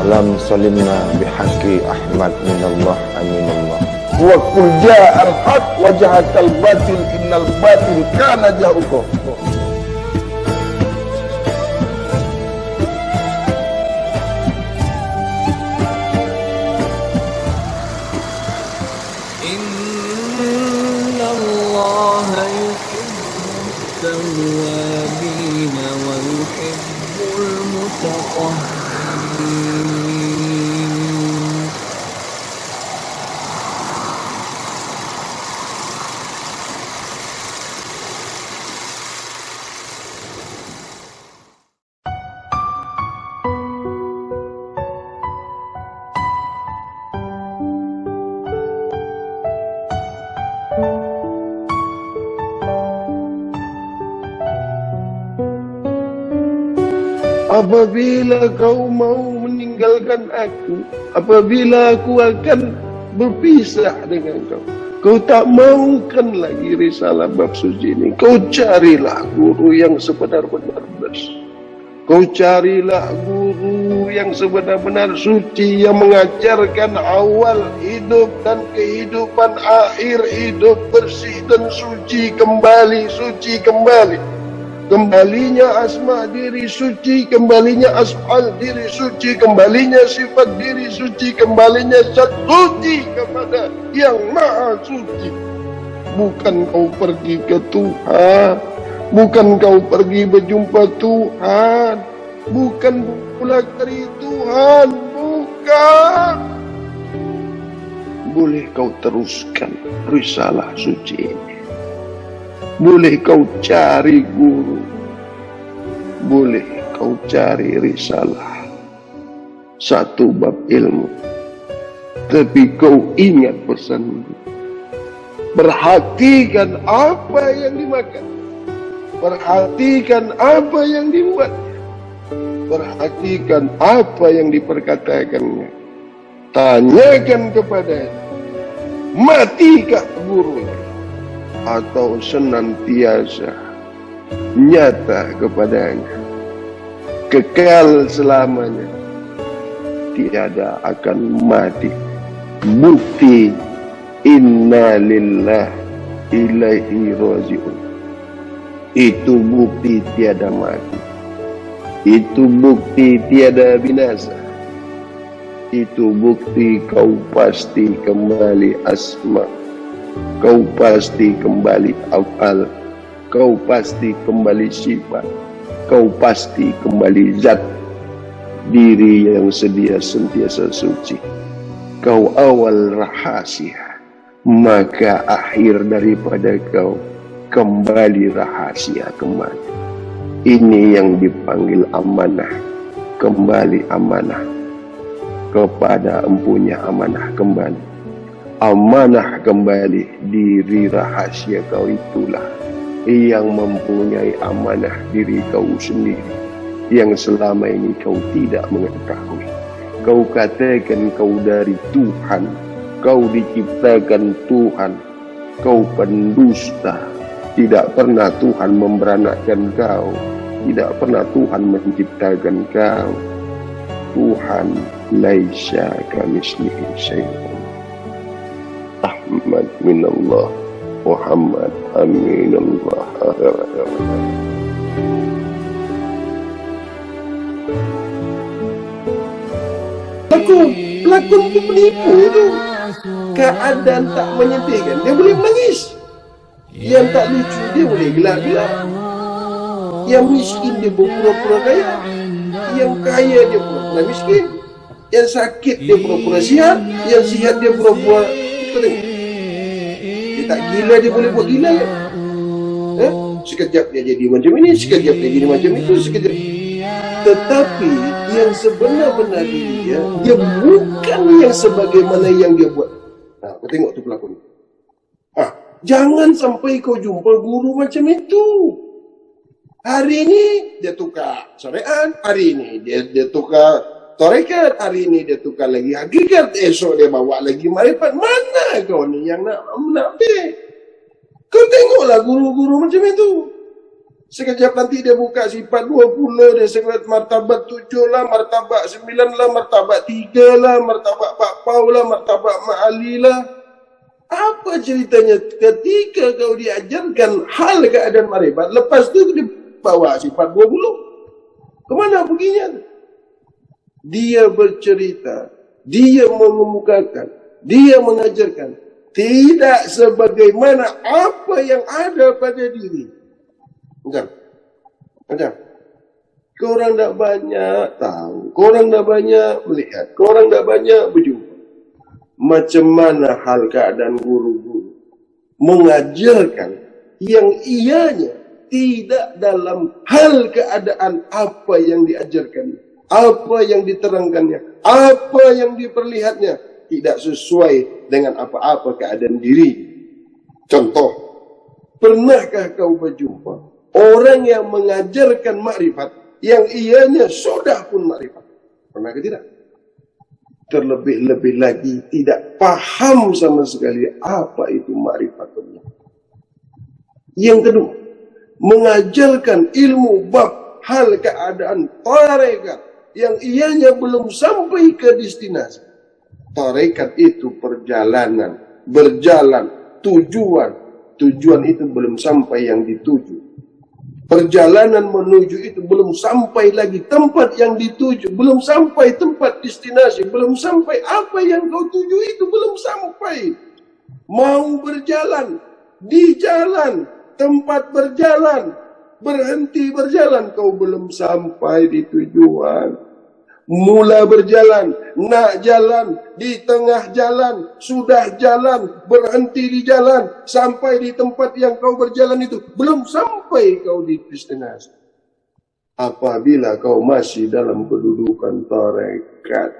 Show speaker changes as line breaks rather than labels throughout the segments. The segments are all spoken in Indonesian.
Salam salimna bihaqi Ahmad minallah aminallah.
Wa qul ja'al haq wa jahaqal batil innal batil kana zahuqa.
Innallaha yuhibbut tawwabin wa yuhibbul mutatahhirin.
Apabila kau mau meninggalkan aku, apabila aku akan berpisah dengan kau, kau tak maukan lagi risalah bab suci ini, kau carilah guru yang sebenar-benar bersih. Kau carilah guru yang sebenar-benar suci, yang mengajarkan awal hidup dan kehidupan akhir hidup bersih dan suci kembali, suci kembali. Kembalinya asma diri suci, kembalinya asfal diri suci, kembalinya sifat diri suci, kembalinya zat suci kepada yang maha suci. Bukan kau pergi ke Tuhan, bukan kau pergi berjumpa Tuhan, bukan pula dari Tuhan, bukan. Boleh kau teruskan risalah suci ini. Boleh kau cari guru, boleh kau cari risalah, satu bab ilmu, tapi kau ingat pesan. Perhatikan apa yang dimakan, perhatikan apa yang dibuat, perhatikan apa yang diperkatakannya. Tanyakan kepadanya, matikah gurunya? Atau senantiasa nyata kepadanya, kekal selamanya, tiada akan mati. Bukti inna lillah ilaihi raji'un. Itu bukti tiada mati, itu bukti tiada binasa, itu bukti kau pasti kembali asma, kau pasti kembali afal, kau pasti kembali sifat, kau pasti kembali zat diri yang sedia sentiasa suci. Kau awal rahasia, maka akhir daripada kau kembali rahasia kembali. Ini yang dipanggil amanah, kembali amanah kepada empunya amanah kembali. Amanah kembali diri rahasia kau itulah yang mempunyai amanah diri kau sendiri, yang selama ini kau tidak mengetahui. Kau katakan kau dari Tuhan, kau diciptakan Tuhan, kau pendusta. Tidak pernah Tuhan memberanakkan kau, tidak pernah Tuhan menciptakan kau. Tuhan laisa kamitslihi syai'un. Ahmad minallah, Muhammad aminallah. Pelakon itu penipu itu. Keadaan tak menyedihkan, dia boleh menangis. Yang tak lucu, dia boleh gelak-gelak. Yang miskin, dia berpura-pura kaya. Yang kaya, dia pura-pura miskin. Yang sakit, dia pura-pura sihat. Yang sihat, dia pura-pura. Dia tak gila, dia boleh buat gila kan? Sekejap dia jadi macam ini, sekejap dia jadi macam itu, sekejap. Tetapi yang sebenar-benar dia bukan yang sebagaimana yang dia buat. Nah, kau tengok tu pelakon. Jangan sampai kau jumpa guru macam itu. Hari ini dia tukar syariat, hari ini dia tukar tarekat, hari ini dia tukar lagi hakikat, esok dia bawa lagi marifat. Mana kau ni yang nak ambil? Kau tengoklah guru-guru macam itu. Sekejap nanti dia buka sifat 20, dia sekejap martabat 7 lah, martabat 9 lah, martabat 3 lah, martabat Pak Pau lah, martabat Mak Ali lah. Apa ceritanya ketika kau diajarkan hal keadaan marifat, lepas tu dia bawa sifat 20. Kemana perginya? Dia bercerita, dia mengemukakan, dia mengajarkan tidak sebagaimana apa yang ada pada diri. Macam korang tak banyak tahu, korang tak banyak melihat, korang tak banyak berjumpa. Macam mana hal keadaan guru-guru mengajarkan yang ianya tidak dalam hal keadaan apa yang diajarkan, apa yang diterangkannya, apa yang diperlihatnya, tidak sesuai dengan apa-apa keadaan diri. Contoh, pernahkah kau berjumpa orang yang mengajarkan makrifat yang ianya sudah pun makrifat? Pernah ke tidak? Terlebih-lebih lagi tidak paham sama sekali apa itu makrifat Allah. Yang kedua, mengajarkan ilmu bab hal keadaan tarekat yang ianya belum sampai ke destinasi. Tarekat itu perjalanan, berjalan, tujuan. Tujuan itu belum sampai yang dituju. Perjalanan menuju itu belum sampai lagi tempat yang dituju, belum sampai tempat destinasi, belum sampai apa yang kau tuju itu belum sampai. Mau berjalan, di jalan, tempat berjalan, berhenti berjalan, kau belum sampai di tujuan. Mula berjalan, nak jalan, di tengah jalan, sudah jalan, berhenti di jalan, sampai di tempat yang kau berjalan itu, belum sampai kau di destinasi. Apabila kau masih dalam kedudukan tarekat,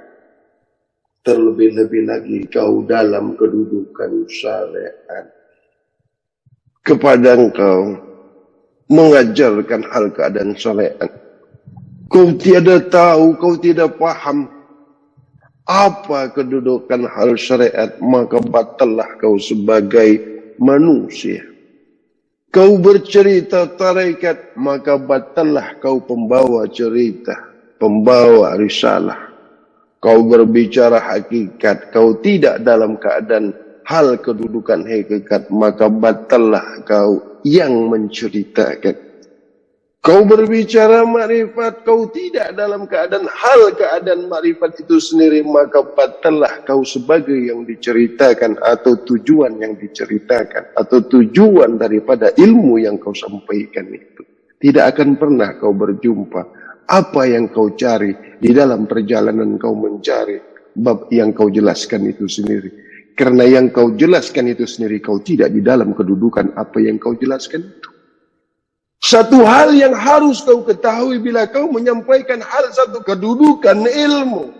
terlebih-lebih lagi kau dalam kedudukan syariat, kepada engkau mengajarkan hal keadaan syariat, kau tiada tahu, kau tidak faham apa kedudukan hal syariat, maka batallah kau sebagai manusia. Kau bercerita tarekat, maka batallah kau pembawa cerita, pembawa risalah. Kau berbicara hakikat, kau tidak dalam keadaan hal kedudukan hakikat, maka batallah kau yang menceritakan. Kau berbicara makrifat, kau tidak dalam keadaan hal keadaan makrifat itu sendiri, maka batallah kau sebagai yang diceritakan atau tujuan yang diceritakan atau tujuan daripada ilmu yang kau sampaikan itu. Tidak akan pernah kau berjumpa apa yang kau cari di dalam perjalanan kau mencari bab yang kau jelaskan itu sendiri. Karena yang kau jelaskan itu sendiri, kau tidak di dalam kedudukan apa yang kau jelaskan itu. Satu hal yang harus kau ketahui bila kau menyampaikan hal satu kedudukan ilmu.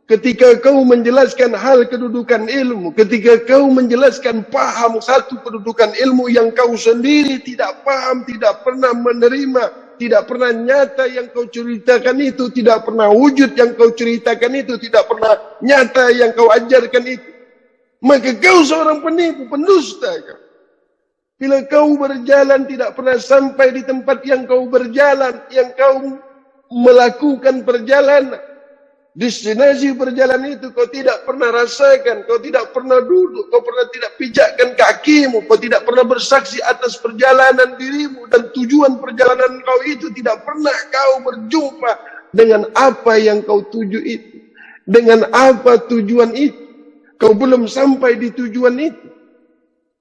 Ketika kau menjelaskan hal kedudukan ilmu, ketika kau menjelaskan paham satu kedudukan ilmu yang kau sendiri tidak paham, tidak pernah menerima, tidak pernah nyata yang kau ceritakan itu, tidak pernah wujud yang kau ceritakan itu, tidak pernah nyata yang kau ajarkan itu, maka kau seorang penipu, pendusta kau. Bila kau berjalan tidak pernah sampai di tempat yang kau berjalan, yang kau melakukan perjalanan, destinasi perjalanan itu kau tidak pernah rasakan, kau tidak pernah duduk, kau pernah tidak pijakkan kakimu, kau tidak pernah bersaksi atas perjalanan dirimu dan tujuan perjalanan kau itu, tidak pernah kau berjumpa dengan apa yang kau tuju itu, dengan apa tujuan itu, kau belum sampai di tujuan itu.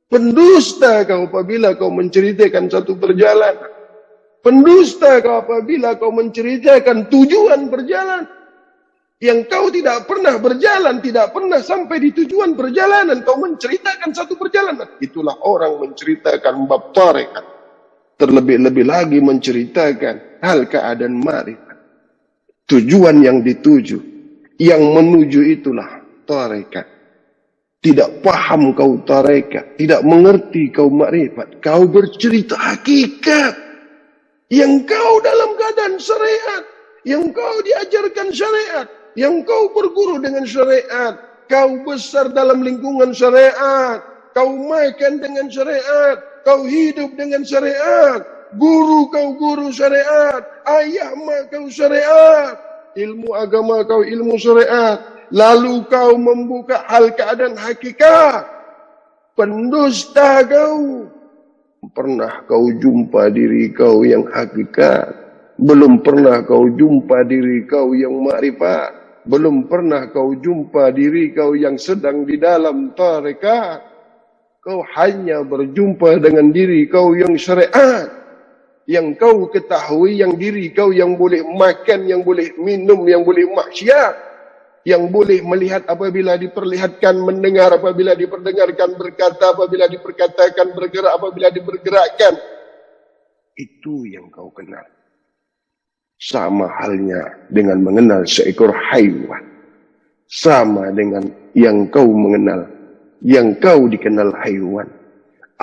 Pendusta kau apabila kau menceritakan satu perjalanan. Pendusta kau apabila kau menceritakan tujuan perjalanan. Yang kau tidak pernah berjalan, tidak pernah sampai di tujuan perjalanan, kau menceritakan satu perjalanan. Itulah orang menceritakan bab tarekat. Terlebih-lebih lagi menceritakan hal keadaan makrifat. Tujuan yang dituju, yang menuju itulah tarekat. Tidak paham kau tarekat, tidak mengerti kau makrifat, kau bercerita hakikat. Yang kau dalam keadaan syariat, yang kau diajarkan syariat, yang kau berguru dengan syariat, kau besar dalam lingkungan syariat, kau makan dengan syariat, kau hidup dengan syariat, Guru kau guru syariat, ayah mak kau syariat, ilmu agama kau ilmu syariat. Lalu kau membuka hal keadaan hakikat. Pendusta kau. Pernah kau jumpa diri kau yang hakikat? Belum pernah kau jumpa diri kau yang makrifat? Belum pernah kau jumpa diri kau yang sedang di dalam tarekat. Kau hanya berjumpa dengan diri kau yang syariat. Yang kau ketahui yang diri kau yang boleh makan, yang boleh minum, yang boleh maksiat. Yang boleh melihat apabila diperlihatkan, mendengar apabila diperdengarkan, berkata apabila diperkatakan, bergerak apabila dibergerakkan. Itu yang kau kenal. Sama halnya dengan mengenal seekor haiwan. Sama dengan yang kau mengenal, yang kau dikenal haiwan.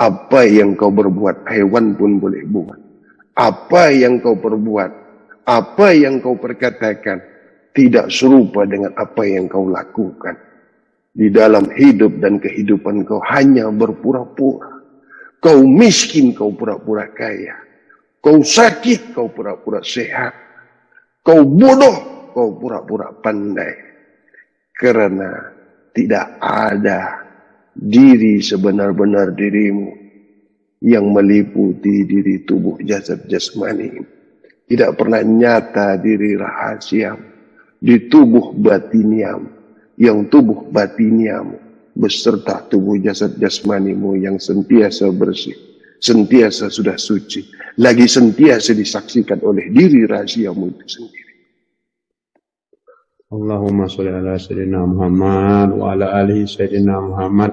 Apa yang kau berbuat, haiwan pun boleh buat. Apa yang kau perbuat, apa yang kau perkatakan, tidak serupa dengan apa yang kau lakukan. Di dalam hidup dan kehidupan kau hanya berpura-pura. Kau miskin, kau pura-pura kaya. Kau sakit, kau pura-pura sehat. Kau bodoh, kau pura-pura pandai. Karena tidak ada diri sebenar-benar dirimu yang meliputi diri tubuh jasad jasmani. Tidak pernah nyata diri rahasia di tubuh batiniam, yang tubuh batiniam beserta tubuh jasad jasmanimu yang sentiasa bersih, sentiasa sudah suci, lagi sentiasa disaksikan oleh diri rahasiamu itu sendiri.
Allahumma sholli ala sayyidina Muhammad wa ala alihi sayyidina Muhammad.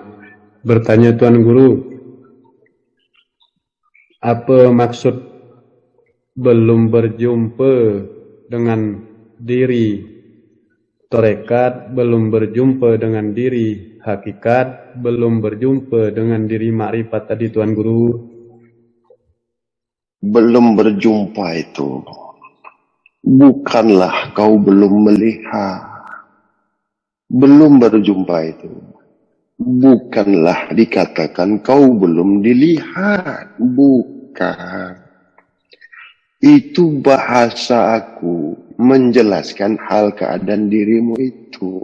Bertanya Tuan Guru, apa maksud belum berjumpa dengan diri tarekat, belum berjumpa dengan diri hakikat, belum berjumpa dengan diri makrifat tadi Tuan Guru?
Belum berjumpa itu bukanlah kau belum melihat. Belum berjumpa itu bukanlah dikatakan kau belum dilihat. Bukan. Itu bahasa aku menjelaskan hal keadaan dirimu itu.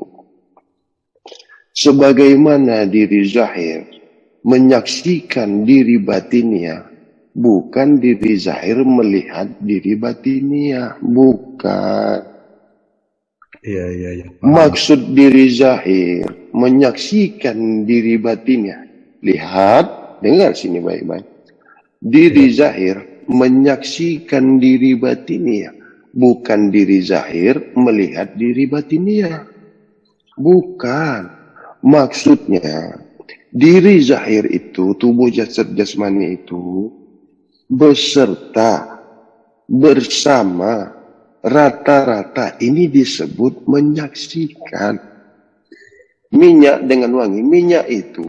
Sebagaimana diri zahir menyaksikan diri batinnya, bukan diri zahir melihat diri batinnya. Bukan.
Iya.
Maksud diri zahir menyaksikan diri batinnya. Lihat, dengar sini baik-baik. Diri zahir menyaksikan diri batinnya, bukan diri zahir melihat diri batinnya. Bukan. Maksudnya, diri zahir itu, tubuh jasad jasmani itu, beserta, bersama, rata-rata ini disebut menyaksikan. Minyak dengan wangi. Minyak itu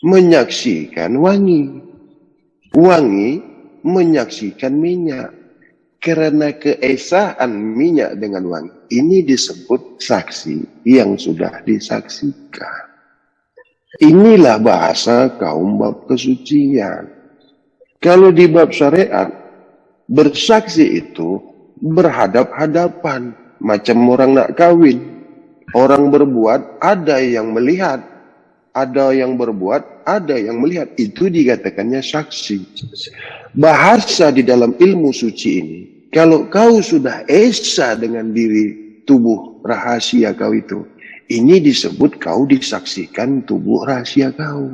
menyaksikan wangi. Wangi menyaksikan minyak. Karena keesaan minyak dengan wangi ini disebut saksi yang sudah disaksikan. Inilah bahasa kaum bab kesucian. Kalau di bab syariat, bersaksi itu berhadap-hadapan. Macam orang nak kawin. Orang berbuat, ada yang melihat. Ada yang berbuat, ada yang melihat. Itu dikatakannya saksi. Bahasa di dalam ilmu suci ini, kalau kau sudah esa dengan diri tubuh rahasia kau itu, ini disebut kau disaksikan tubuh rahasia kau.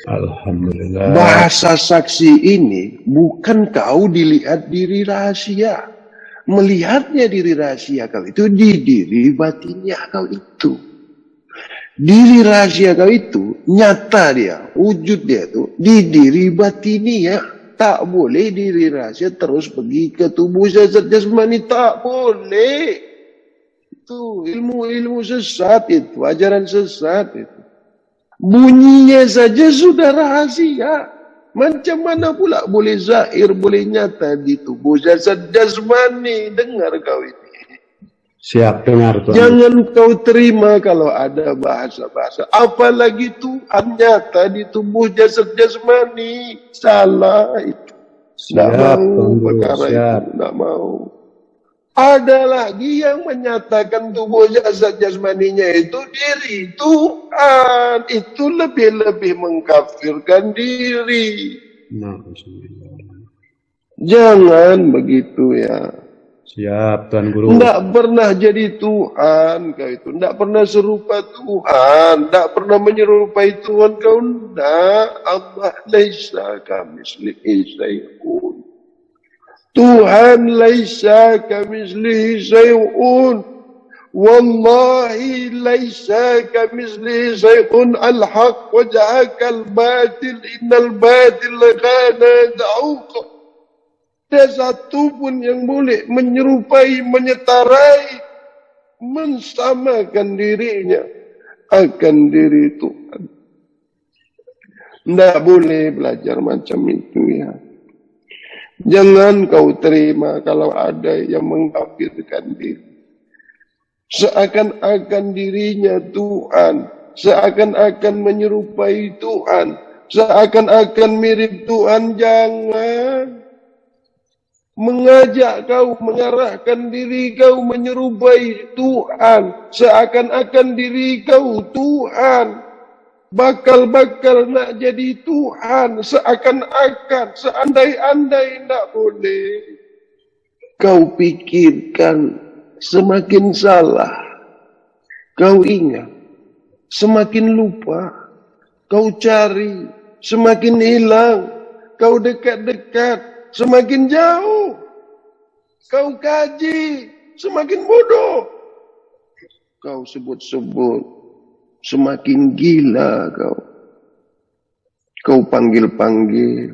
Alhamdulillah.
Bahasa saksi ini bukan kau dilihat diri rahasia. Melihatnya diri rahasia kau itu di diri batinnya kau itu. Diri rahasia kau itu nyata dia, wujud dia itu di diri batinnya. Tak boleh diri rahasia terus pergi ke tubuh jasad jasmani, tak boleh. Itu ilmu sesat itu, ajaran sesat itu. Bunyinya saja sudah rahasia. Macam mana pula boleh zahir, boleh nyata di tubuh jasad jasmani? Dengar kau ini.
Siap dengar Tuan.
Jangan kau terima kalau ada bahasa-bahasa. Apalagi Tuhan nyata di tubuh jasad jasmani. Salah itu. Tidak
Siap,
mau
Tuan Guru,
perkara
siap.
itu, tidak mau. Ada lagi yang menyatakan tubuh jasad jasmaninya itu diri Tuhan. Itu lebih-lebih mengkafirkan diri. Jangan begitu ya.
Siap, Tuan Guru.
Tidak pernah jadi Tuhan kau itu. Tidak pernah serupa Tuhan. Tidak pernah menyerupai Tuhan kau. Tidak. Allah laisa kamislihi syai'un. Tuhan laisa kamislihi syai'un. Wallahi laisa kamislihi syai'un. Al-haq wajahakal batil. Innal batil kana za'uqa. Ada satu pun yang boleh menyerupai, menyetarai, mensamakan dirinya akan diri Tuhan. Tidak boleh belajar macam itu ya. Jangan kau terima kalau ada yang mengkafirkan diri. Seakan-akan dirinya Tuhan, seakan-akan menyerupai Tuhan, seakan-akan mirip Tuhan. Jangan. Mengajak kau, mengarahkan diri kau menyerupai Tuhan. Seakan-akan diri kau Tuhan. Bakal-bakal nak jadi Tuhan. Seakan-akan, seandai-andai tak boleh. Kau pikirkan semakin salah. Kau ingat, semakin lupa. Kau cari, semakin hilang. Kau dekat-dekat, semakin jauh. Kau kaji, semakin bodoh. Kau sebut-sebut, semakin gila kau. Kau panggil-panggil,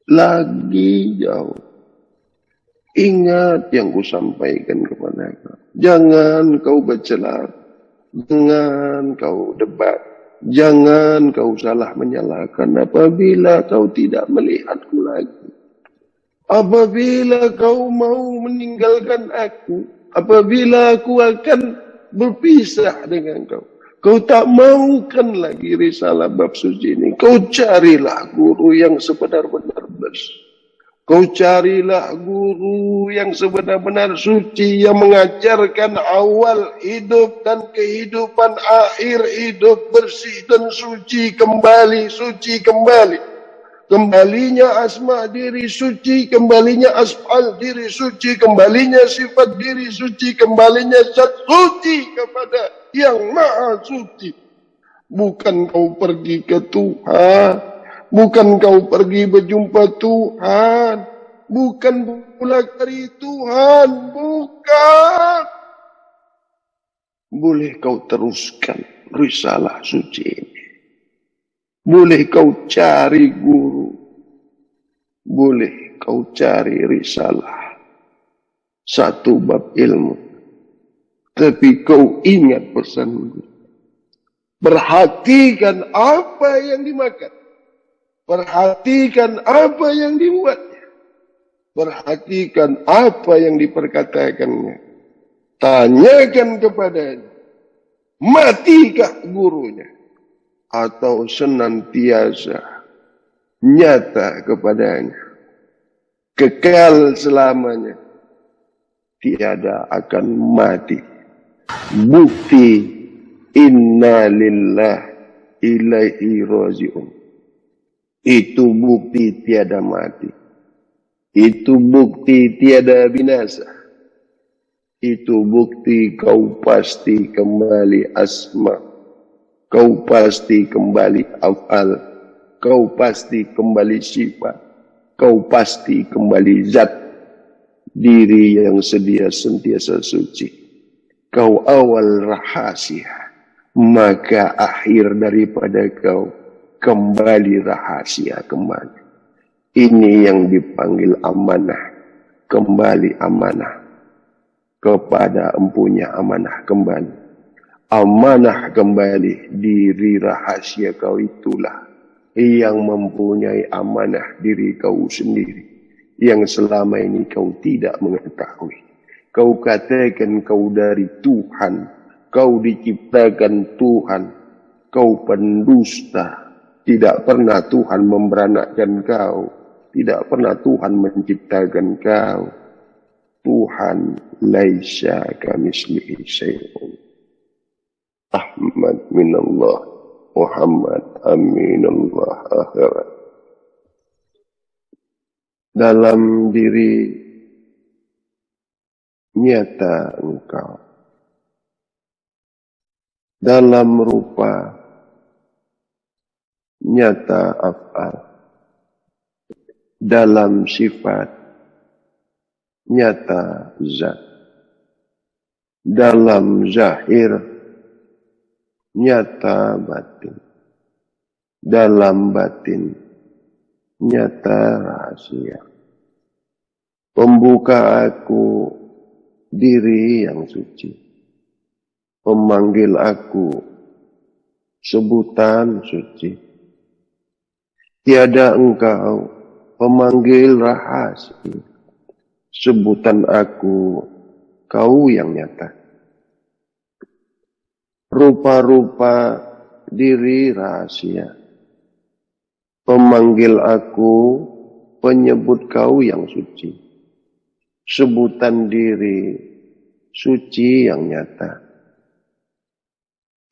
lagi jauh. Ingat yang ku sampaikan kepada kau. Jangan kau bercelah. Jangan kau debat. Jangan kau salah menyalahkan apabila kau tidak melihatku lagi. Apabila kau mau meninggalkan aku, apabila aku akan berpisah dengan kau, kau tak maukan lagi risalah bab suci ini. Kau carilah guru yang sebenar-benar bersih. Kau carilah guru yang sebenar-benar suci, yang mengajarkan awal hidup dan kehidupan akhir hidup, bersih dan suci kembali, suci kembali. Kembalinya asma diri suci, kembalinya asfal diri suci, kembalinya sifat diri suci, kembalinya zat suci kepada yang maha suci. Bukan kau pergi ke Tuhan, bukan kau pergi berjumpa Tuhan, bukan pula dari Tuhan, bukan. Boleh kau teruskan risalah suci ini. Boleh kau cari guru. Boleh kau cari risalah. Satu bab ilmu. Tapi kau ingat pesanku. Perhatikan apa yang dimakan. Perhatikan apa yang dibuatnya. Perhatikan apa yang diperkatakannya. Tanyakan kepadanya. Matikah gurunya? Atau senantiasa nyata kepadanya. Kekal selamanya. Tiada akan mati. Bukti inna lillah ilaihi raji'un. Itu bukti tiada mati. Itu bukti tiada binasa. Itu bukti kau pasti kembali asma. Kau pasti kembali af'al. Kau pasti kembali sifat. Kau pasti kembali zat. Diri yang sedia sentiasa suci. Kau awal rahasia. Maka akhir daripada kau kembali rahasia kembali. Ini yang dipanggil amanah. Kembali amanah. Kepada empunya amanah kembali. Amanah kembali diri rahasia kau itulah. Yang mempunyai amanah diri kau sendiri. Yang selama ini kau tidak mengetahui. Kau katakan kau dari Tuhan. Kau diciptakan Tuhan. Kau pendusta. Tidak pernah Tuhan memberanakkan kau. Tidak pernah Tuhan menciptakan kau. Tuhan laisa kamislihi syai'un. Ahmad minallah, Muhammad aminallah akhirat. Dalam diri nyata engkau, dalam rupa nyata af'al, dalam sifat nyata zat, dalam zahir nyata batin, dalam batin nyata rahasia. Pembuka aku diri yang suci, pemanggil aku sebutan suci. Tiada engkau pemanggil rahasia, sebutan aku kau yang nyata. Rupa-rupa diri rahasia, pemanggil aku penyebut kau yang suci. Sebutan diri suci yang nyata.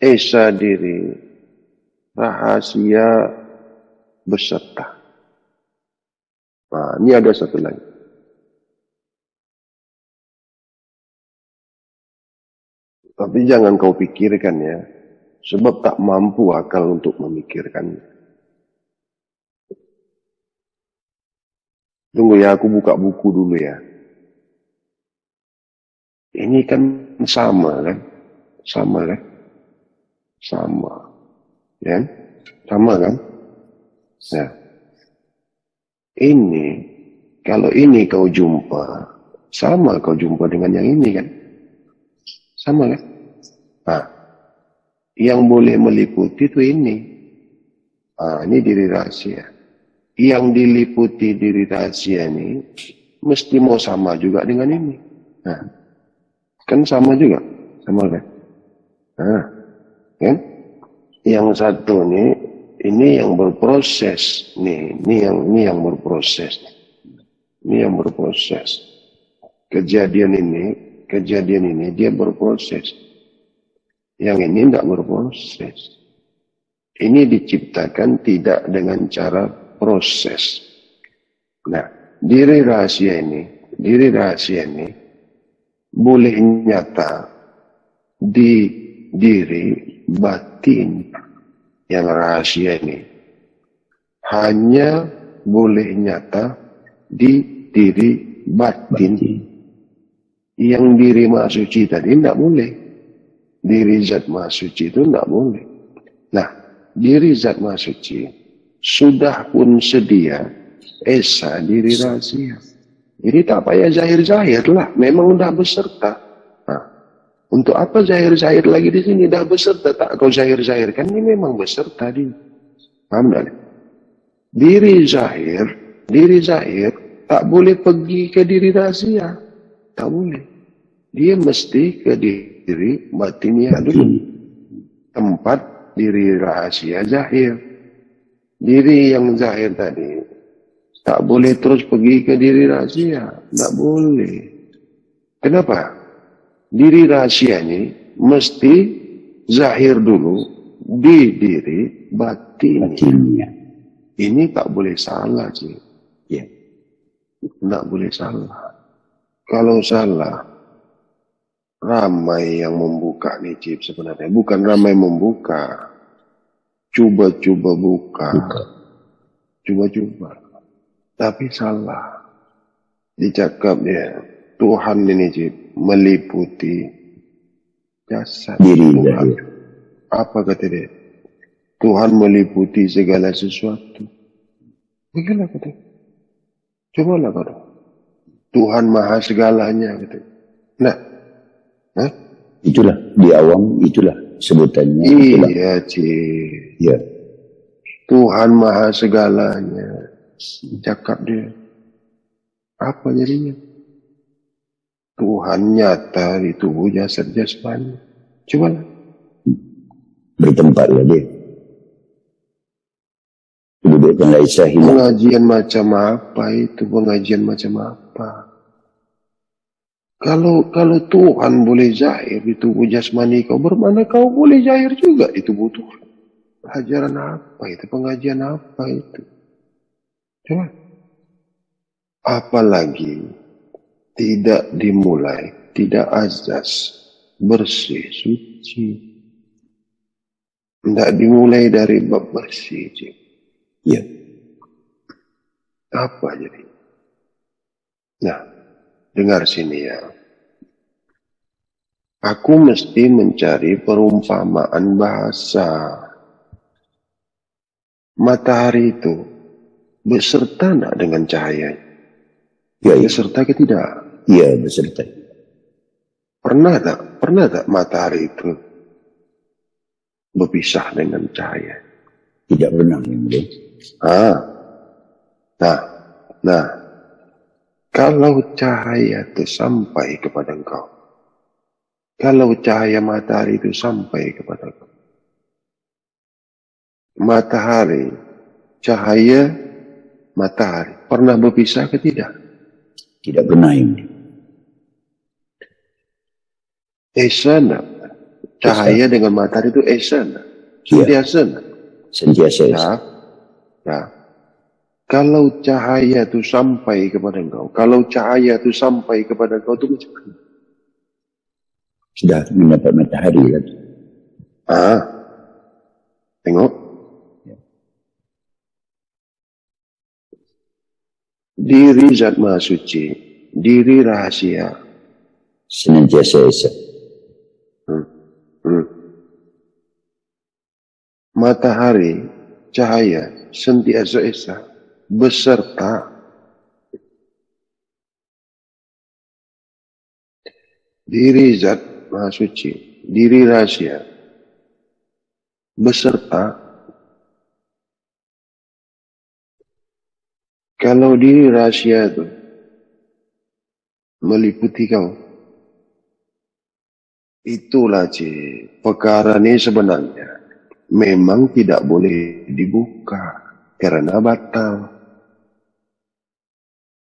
Esa diri rahasia beserta. Nah, ini ada satu lagi. Tapi jangan kau pikirkan ya, sebab tak mampu akal untuk memikirkannya. Tunggu ya, aku buka buku dulu ya. Ini kan sama kan? Sama kan? Sama. Ya? Sama kan? Nah. Ini, kalau ini kau jumpa, sama kau jumpa dengan yang ini kan? Sama kan? Nah, yang boleh meliputi itu ini. Nah, ini diri rahasia. Yang diliputi diri rahasia ini, mesti mau sama juga dengan ini. Nah, kan sama juga, sama kan? Nah, kan? Yang satu nih, ini yang berproses nih, ini yang berproses, ini yang berproses. Kejadian ini dia berproses. Yang ini tidak berproses. Ini diciptakan tidak dengan cara proses. Nah, diri rahasia ini boleh nyata di diri batin yang rahasia ini. Hanya boleh nyata di diri batin. Yang diri Maha Suci tadi tidak boleh. Diri Zat Maha Suci itu tidak boleh. Nah, diri Zat Maha Suci sudah pun sedia esa diri rahasia. Jadi tak payah zahir-zahir lah, memang udah beserta. Nah, untuk apa zahir-zahir lagi di sini? Dah beserta, tak kau zahir-zahirkan, ini memang beserta di. Paham tak? Diri zahir tak boleh pergi ke diri rahasia. Tak boleh. Dia mesti ke diri batinnya dulu. Tempat diri rahasia zahir. Diri yang zahir tadi tak boleh terus pergi ke diri rahasia. Tak boleh. Kenapa? Diri rahasia ini mesti zahir dulu di diri batinnya. Ini tak boleh salah sih. Ya. Tak boleh salah. Kalau salah, ramai yang membuka nih Cip sebenarnya. Bukan ramai membuka. Coba-coba buka. Coba-coba. Tapi salah. Dicakap dia, Tuhan ini Cip, meliputi jasad. Diri Tuhan. Apa kata dia? Tuhan meliputi segala sesuatu. Bagaimana kata? Cobalah kata. Tuhan maha segalanya kata. Nah,
itulah di awam, itulah sebutannya.
Iya Cik.
Ya.
Tuhan maha segalanya. Cakap dia. Apa jadinya? Tuhan nyata di tubuh jasad jasmani. Cobalah.
Bertempatlah dia. Menunjukkan Laisa hilang.
Pengajian macam apa itu? Pengajian macam apa? Kalau Tuhan boleh zahir di tubuh jasmani kau, bermana kau boleh zahir juga di tubuh Tuhan. Ajaran apa itu? Pengajian apa itu? Coba. Apalagi tidak dimulai, tidak azas, bersih, suci. Tidak dimulai dari bab bersih.
Ya.
Apa jadi? Nah, dengar sini ya. Aku mesti mencari perumpamaan bahasa. Matahari itu beserta tidak dengan cahaya?
Ya, ya.
Beserta ke tidak?
Iya, beserta.
Pernah tak matahari itu berpisah dengan cahaya?
Tidak pernah, Yang Mulia.
Nah, kalau cahaya itu sampai kepada engkau, kalau cahaya matahari itu sampai kepada engkau, matahari, cahaya matahari pernah berpisah ke tidak?
Tidak pernah, Yang Mulia.
Esa enggak? Cahaya dengan matahari itu esa enggak? Sentiasa enggak?
Sentiasa esa.
Nah, kalau cahaya itu sampai kepada engkau, kalau cahaya itu sampai kepada engkau itu macam mana?
Sudah mendapat matahari kan?
Tengok. Diri zat maha suci, diri rahasia.
Senantiasa esa.
Matahari, cahaya, sentiasa esa, beserta diri zat maha suci, diri rahasia, beserta. Kalau diri rahasia itu meliputi kau, itulah perkara ini sebenarnya memang tidak boleh dibuka karena batal.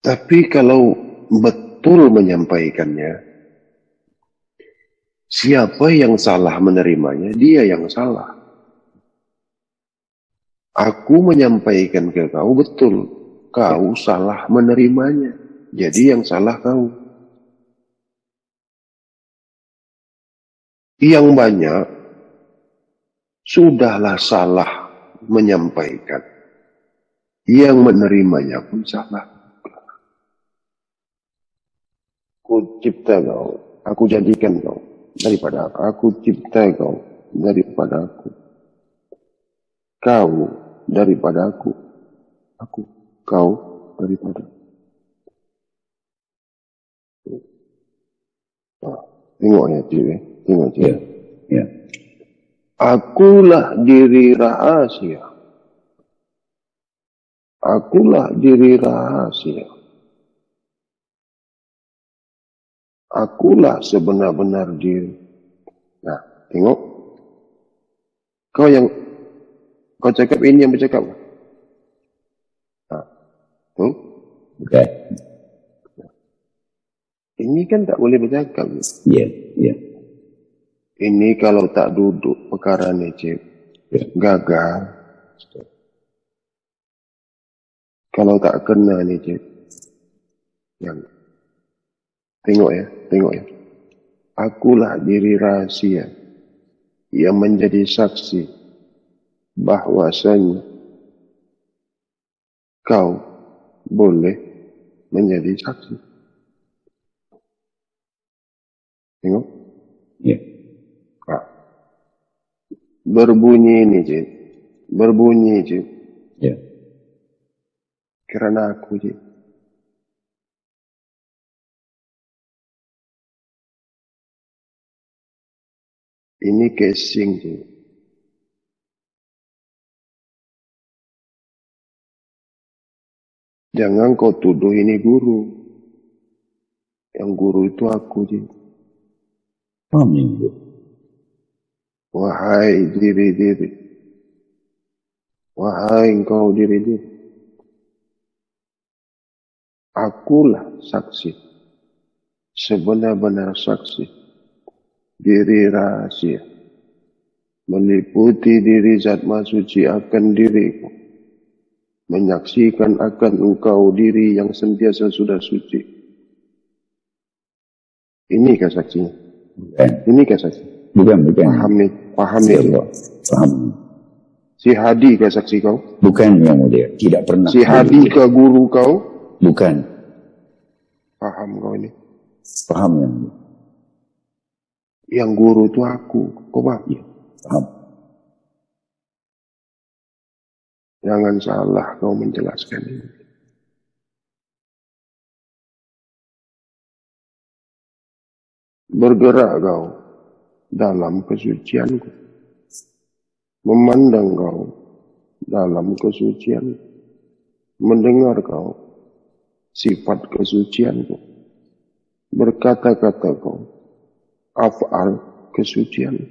Tapi kalau betul menyampaikannya, siapa yang salah menerimanya, dia yang salah. Aku menyampaikan ke kau betul, kau salah menerimanya, jadi yang salah kau. Yang banyak sudahlah salah menyampaikan, yang menerimanya pun salah. Aku cipta kau, aku jadikan kau daripada aku cipta kau daripada aku, kau daripada aku kau daripada. Tengok ya cik, tengok cik.
Ya.
Akulah diri rahasia. Akulah diri rahasia. Akulah sebenar-benar diri. Nah, tengok. Kau cakap ini yang bercakap. Tuh.
Okay.
Ini kan tak boleh bercakap.
Ya, ya.
Ini kalau tak duduk perkara ni cik, gagal. Kalau tak kena ni cik, yang tengok ya. Akulah diri rahasia yang menjadi saksi bahwasanya kau boleh menjadi saksi. Tengok.
Ya.
Berbunyi ini cik, berbunyi cik.
Ya.
Kerana aku cik. Ini casing cik. Jangan kau tuduh ini guru. Yang guru itu aku cik.
Amin.
Wahai diri-diri. Wahai engkau diri ini, akulah saksi, sebenar-benar saksi, diri rahasia, meliputi diri zat maha suci akan diriku, menyaksikan akan engkau diri yang sentiasa sudah suci. Inikah saksinya?
Bukan.
Inikah saksi?
Bukan.
Paham
Ya
ini.
Allah. Paham.
Si Hadi kah saksi kau?
Bukan yang mulia. Tidak pernah.
Si Hadi kah guru kau?
Bukan.
Paham kau ini?
Paham yang mulia.
Yang guru itu aku. Kau paham?
Ya. Paham.
Jangan salah kau menjelaskan ini. Bergerak kau dalam kesucianku. Memandang kau dalam kesucianku. Mendengar kau sifat kesucianku. Berkata-kata kau af'al kesucianku.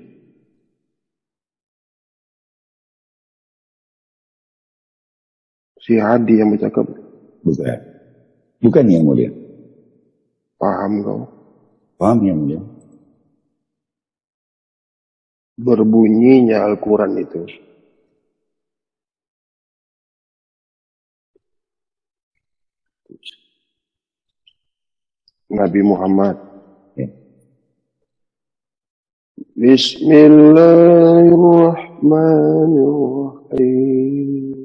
Si Hadi yang bercakap.
Bukan. Bukan yang mulia.
Paham kau?
Paham yang mulia.
Berbunyinya Al-Quran itu Nabi Muhammad.
Ya.
Bismillahirrahmanirrahim.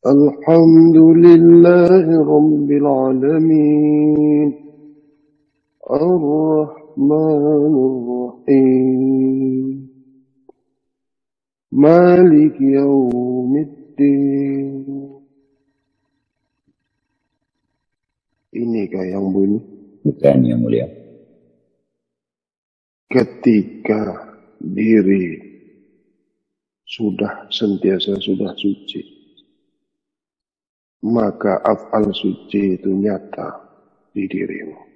Alhamdulillahi Rabbil Alamin. Ar-Rahmanir-Rahim. Malik Yawmiddin. Inikah yang bunyi?
Bukan yang mulia.
Ketika diri sudah sentiasa sudah suci, maka af'al suci itu nyata di dirimu.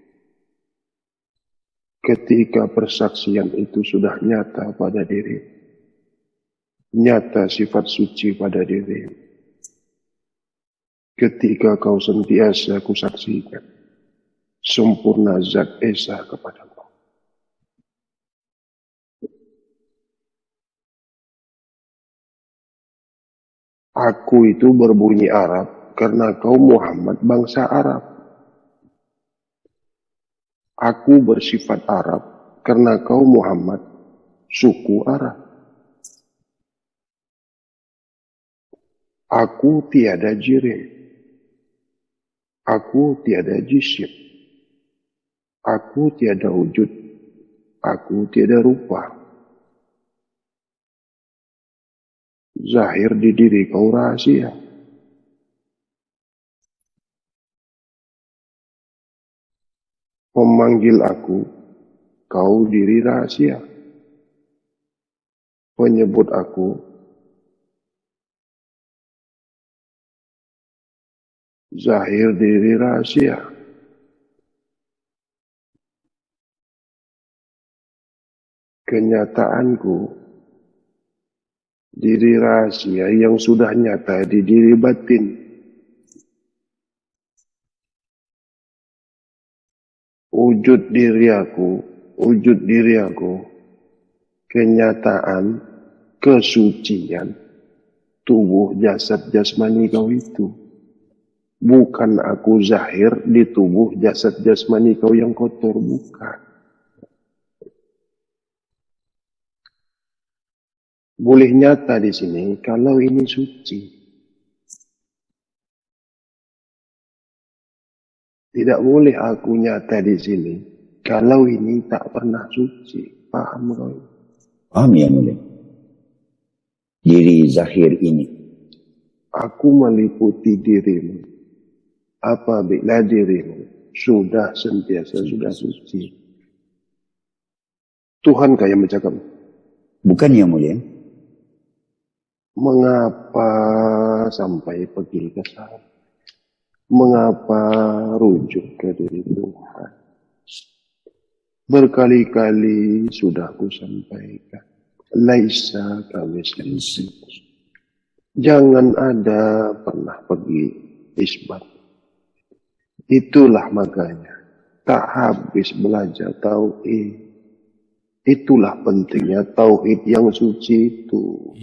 Ketika persaksian itu sudah nyata pada diri, nyata sifat suci pada diri. Ketika kau sentiasa kusaksikan sempurna zat esa kepadamu. Aku itu berbunyi Arab karena kau Muhammad bangsa Arab. Aku bersifat Arab karena kau Muhammad suku Arab. Aku tiada jirim. Aku tiada jisim. Aku tiada wujud. Aku tiada rupa. Zahir di diri kau rahasia. Memanggil aku, kau diri rahasia. Menyebut aku, zahir diri rahasia. Kenyataanku, diri rahasia yang sudah nyata di diri batin. Wujud diri aku, kenyataan, kesucian, tubuh jasad jasmani kau itu. Bukan aku zahir di tubuh jasad jasmani kau yang kotor, bukan. Boleh nyata di sini kalau ini suci. Tidak boleh aku nyata di sini kalau ini tak pernah suci. Paham kau?
Paham yang mulia. Diri zahir ini.
Aku meliputi dirimu apabila dirimu sudah sentiasa sudah suci. Tuhan yang bercakap.
Bukan yang mulia.
Mengapa sampai pergi ke sana? Mengapa rujuk ke diri Tuhan? Berkali-kali sudah ku sampaikan. Laisa kamitslihi syai'un. Jangan ada pernah pergi isbat. Itulah makanya tak habis belajar tauhid. Itulah pentingnya tauhid yang suci itu.